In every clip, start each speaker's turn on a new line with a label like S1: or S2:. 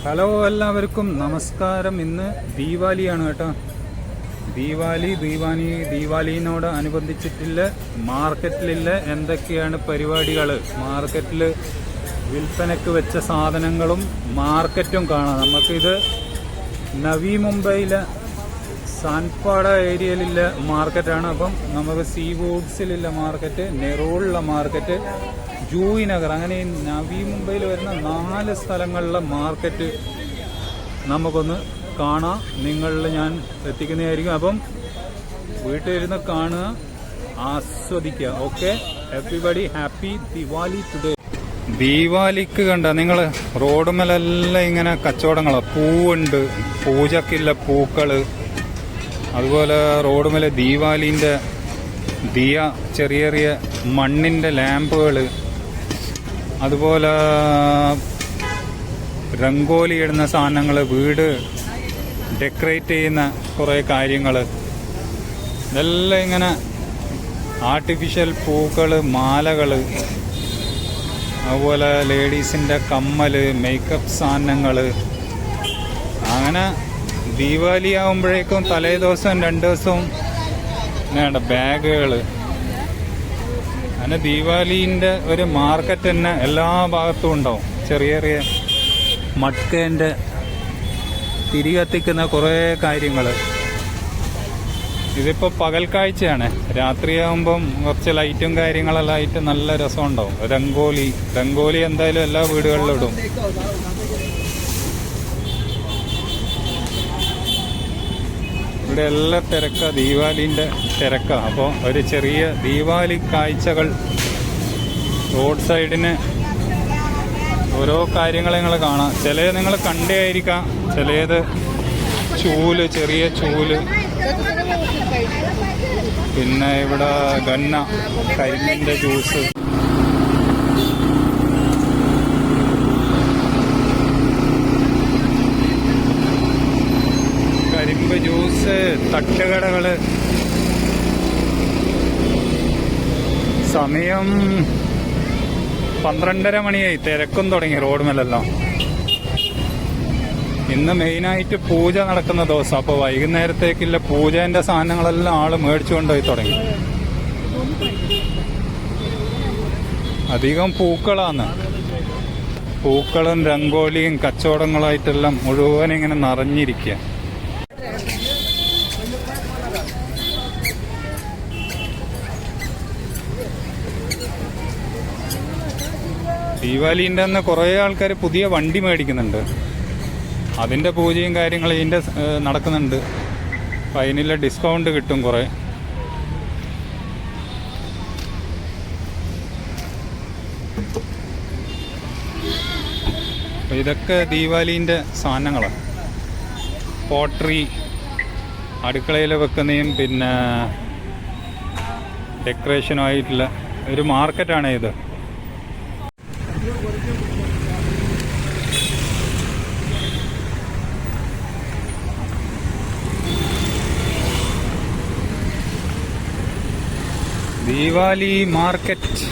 S1: Hello, എല്ലാവർക്കും നമസ്കാരം. ഇന്ന് ദീപാവലിയാണ് കേട്ടോ. ദീപാവലിനോട് അനുബന്ധിച്ചിട്ടുള്ള മാർക്കറ്റിലുള്ള എന്തൊക്കെയാണ് പരിപാടികൾ, മാർക്കറ്റിൽ വിൽപ്പനയ്ക്ക് വെച്ച സാധനങ്ങളും മാർക്കറ്റും കാണാം. നമുക്കിത് നവി മുംബൈയിലെ സാൻപാട ഏരിയയിലുള്ള മാർക്കറ്റാണ്. അപ്പം നമുക്ക് സീ ഫുഡ്സിലുള്ള മാർക്കറ്റ്, നെറൂളിലെ മാർക്കറ്റ്, ജൂയി നഗർ, അങ്ങനെ നവി മുംബൈയിൽ വരുന്ന 4 സ്ഥലങ്ങളിലെ മാർക്കറ്റ് നമുക്കൊന്ന് കാണാം. നിങ്ങളിൽ ഞാൻ എത്തിക്കുന്നതായിരിക്കും. അപ്പം വീട്ടിലിരുന്ന് കാണുക, ആസ്വദിക്കുക. Okay, everybody happy Diwali today. ദീപാവലിക്ക് കണ്ട നിങ്ങൾ റോഡുമലെല്ലാം ഇങ്ങനെ കച്ചവടങ്ങളാണ്. പൂവുണ്ട്, പൂജക്കില്ല പൂക്കള്, അതുപോലെ റോഡുമേലെ ദീപാവലിന്റെ ദിയ, ചെറിയ ചെറിയ മണ്ണിന്റെ ലാമ്പുകൾ, അതുപോലെ രംഗോലി ഇടുന്ന സാധനങ്ങൾ, വീട് ഡെക്കറേറ്റ് ചെയ്യുന്ന കുറേ കാര്യങ്ങൾ, ഇതെല്ലാം ഇങ്ങനെ ആർട്ടിഫിഷ്യൽ പൂക്കൾ, മാലകൾ, അതുപോലെ ലേഡീസിൻ്റെ കമ്മല്, മേക്കപ്പ് സാധനങ്ങൾ. അങ്ങനെ ദീപാവലി ആകുമ്പോഴേക്കും തലേ ദിവസം 2 ദിവസവും വേണ്ട ബാഗുകൾ. അങ്ങനെ ദീപാവലിൻ്റെ ഒരു മാർക്കറ്റ് തന്നെ എല്ലാ ഭാഗത്തും ഉണ്ടാവും. ചെറിയ ചെറിയ മട്കേൻ്റെ തിരി കത്തിക്കുന്ന കുറേ കാര്യങ്ങൾ. ഇതിപ്പോൾ പകൽ കാഴ്ചയാണ്. രാത്രിയാകുമ്പം കുറച്ച് ലൈറ്റും കാര്യങ്ങളെല്ലാം ആയിട്ട് നല്ല രസമുണ്ടാവും. രംഗോലി എന്തായാലും എല്ലാ വീടുകളിലും ഇടും. ഇവിടെ എല്ലാം തിരക്കാ, ദീപാവലിൻ്റെ തിരക്കാണ്. അപ്പോൾ ഒരു ചെറിയ ദീപാവലി കാഴ്ചകൾ റോഡ് സൈഡിന് ഓരോ കാര്യങ്ങൾ നിങ്ങൾ കാണാം. ചിലത് നിങ്ങൾ കണ്ടേ ആയിരിക്കാം, ചിലത് ചൂല്, ചെറിയ ചൂല്, പിന്നെ ഇവിടെ ഗന്ന, കരിമ്പിൻ്റെ ജ്യൂസ്, കരിമ്പ് ജ്യൂസ്, തട്ടുകടകള്. സമയം 12:30 മണിയായി. തിരക്കും തുടങ്ങി റോഡുമല്ലെല്ലാം. ഇന്ന് മെയിനായിട്ട് പൂജ നടക്കുന്ന ദിവസം. അപ്പോൾ വൈകുന്നേരത്തേക്കുള്ള പൂജേന്റെ സാധനങ്ങളെല്ലാം ആള് മേടിച്ചു കൊണ്ടുപോയി തുടങ്ങി. അധികം പൂക്കളാണ്. പൂക്കളും രംഗോലിയും കച്ചവടങ്ങളായിട്ടെല്ലാം മുഴുവൻ ഇങ്ങനെ നിറഞ്ഞിരിക്കുക. ദീപാവലിൻ്റെ അന്ന് കുറേ ആൾക്കാർ പുതിയ വണ്ടി മേടിക്കുന്നുണ്ട്. അതിൻ്റെ പൂജയും കാര്യങ്ങളും ഇതിൻ്റെ നടക്കുന്നുണ്ട്. അപ്പം അതിനുള്ള ഡിസ്കൗണ്ട് കിട്ടും കുറേ. അപ്പം ഇതൊക്കെ ദീപാവലിൻ്റെ സാധനങ്ങളാണ്. പോട്ടറി, അടുക്കളയിൽ വെക്കുന്നതും പിന്നെ ഡെക്കറേഷനും ആയിട്ടുള്ള ഒരു മാർക്കറ്റാണ് ഇത്. ദീപാവലി മാർക്കറ്റ്.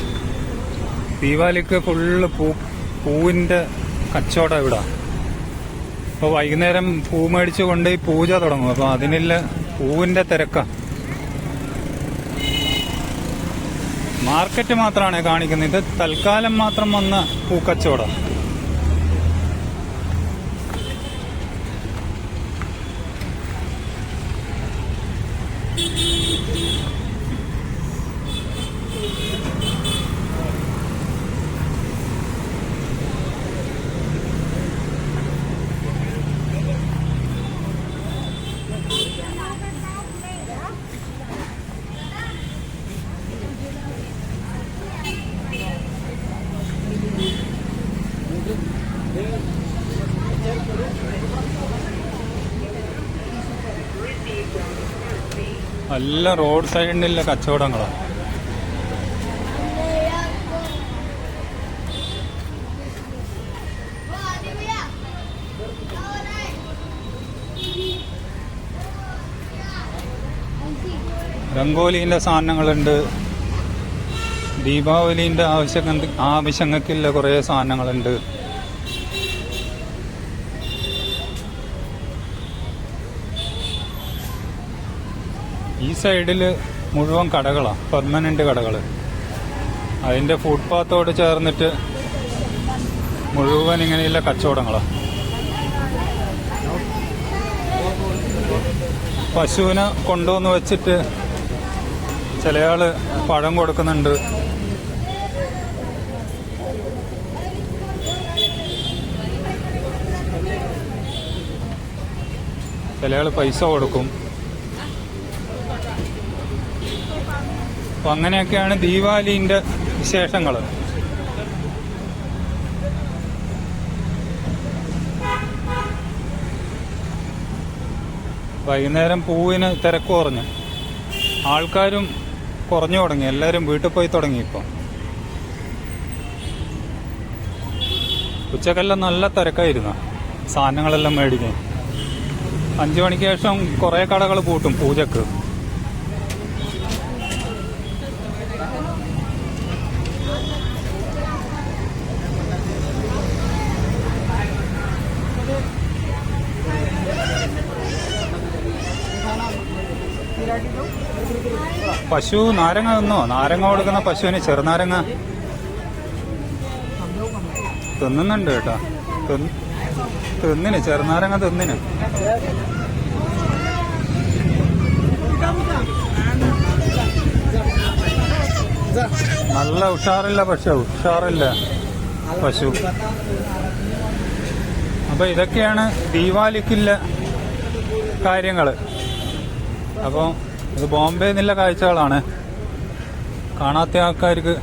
S1: ദീപാവലിക്ക് ഫുള്ള് പൂവിൻ്റെ കച്ചവടം ഇവിടെ. അപ്പോൾ വൈകുന്നേരം പൂ മേടിച്ച് കൊണ്ട് പൂജ തുടങ്ങും. അപ്പോൾ അതിനുള്ള പൂവിൻ്റെ തിരക്കാണ്. മാർക്കറ്റ് മാത്രമാണ് കാണിക്കുന്നത്. ഇത് തൽക്കാലം മാത്രം വന്ന പൂക്കച്ചവടം. നല്ല റോഡ് സൈഡിലുള്ള കച്ചവടങ്ങളാണ്. രംഗോലിൻ്റെ സാധനങ്ങളുണ്ട്. ദീപാവലിൻ്റെ ആവശ്യങ്ങൾക്കുള്ള കുറേ സാധനങ്ങളുണ്ട്. ഈ സൈഡിൽ മുഴുവൻ കടകളാണ്, പെർമനന്റ് കടകൾ. അതിൻ്റെ ഫുട്പാത്തോട് ചേർന്നിട്ട് മുഴുവൻ ഇങ്ങനെയുള്ള കച്ചവടങ്ങളാണ്. പശുവിനെ കൊണ്ടുവന്ന് വെച്ചിട്ട് ചിലയാള് പഴം കൊടുക്കുന്നുണ്ട്. ചിലയാള് പൈസ കൊടുക്കും. അപ്പം അങ്ങനെയൊക്കെയാണ് ദീപാവലിൻ്റെ വിശേഷങ്ങൾ. വൈകുന്നേരം പൂവിന് തിരക്ക് കുറഞ്ഞു, ആൾക്കാരും കുറഞ്ഞു തുടങ്ങി, എല്ലാവരും വീട്ടിൽ പോയി തുടങ്ങി. ഇപ്പം ഉച്ചക്കെല്ലാം നല്ല തിരക്കായിരുന്നു സാധനങ്ങളെല്ലാം മേടിക്കാൻ. 5 മണിക്ക് ശേഷം കുറേ കടകൾ പൂട്ടും പൂജക്ക്. പശു നാരങ്ങ തിന്നോ? നാരങ്ങ കൊടുക്കുന്ന പശുവിന് ചെറുനാരങ്ങ തിന്നുന്നുണ്ട് കേട്ടോ. തിന്നിന് ചെറുനാരങ്ങ തിന്നിന്. നല്ല ഉഷാറില്ല ഉഷാറില്ല പശു. അപ്പൊ ഇതൊക്കെയാണ് ദീപാവലിക്കുള്ള കാര്യങ്ങള്. അപ്പോൾ ഇത് ബോംബെ നിന്നുള്ള കാഴ്ചകളാണ്. കാണാത്ത ആൾക്കാർക്ക്.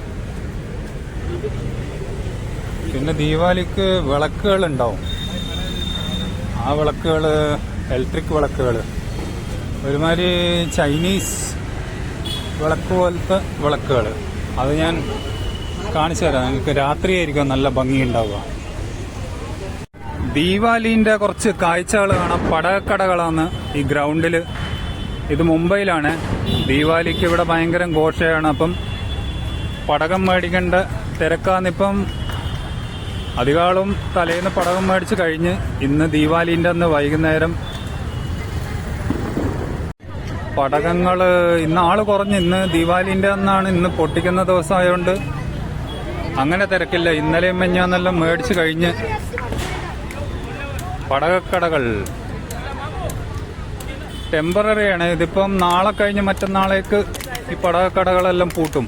S1: പിന്നെ ദീപാവലിക്ക് വിളക്കുകൾ ഉണ്ടാവും. ആ വിളക്കുകൾ ഇലക്ട്രിക് വിളക്കുകൾ, ഒരുമാതിരി ചൈനീസ് വിളക്ക് പോലത്തെ വിളക്കുകൾ. അത് ഞാൻ കാണിച്ചു തരാം നിങ്ങൾക്ക്. രാത്രിയായിരിക്കും നല്ല ഭംഗിയുണ്ടാവുക. ദീപാവലിന്റെ കുറച്ച് കാഴ്ചകൾ കാണാം. പടക്കടകളാണ് ഈ ഗ്രൗണ്ടിൽ. ഇത് മുംബൈയിലാണ്. ദീപാവലിക്ക് ഇവിടെ ഭയങ്കര ഘോഷയാണ്. അപ്പം പടകം മേടിക്കേണ്ട തിരക്കാന്നിപ്പം. അധികാളും തലേന്ന് പടകം മേടിച്ച് കഴിഞ്ഞ് ഇന്ന് ദീപാവലിന്റെ അന്ന് വൈകുന്നേരം പടകങ്ങൾ ഇന്ന് ആള് കുറഞ്ഞ്. ഇന്ന് ദീപാവലിന്റെ അന്നാണ്, ഇന്ന് പൊട്ടിക്കുന്ന ദിവസമായതുകൊണ്ട് അങ്ങനെ തിരക്കില്ല. ഇന്നലെയും മെഞ്ഞാന്നെല്ലാം മേടിച്ച് കഴിഞ്ഞ് പടകക്കടകൾ ടെമ്പററി ആണ്. ഇതിപ്പം നാളെ കഴിഞ്ഞ് മറ്റന്നാളേക്ക് ഈ പടകക്കടകളെല്ലാം പൂട്ടും.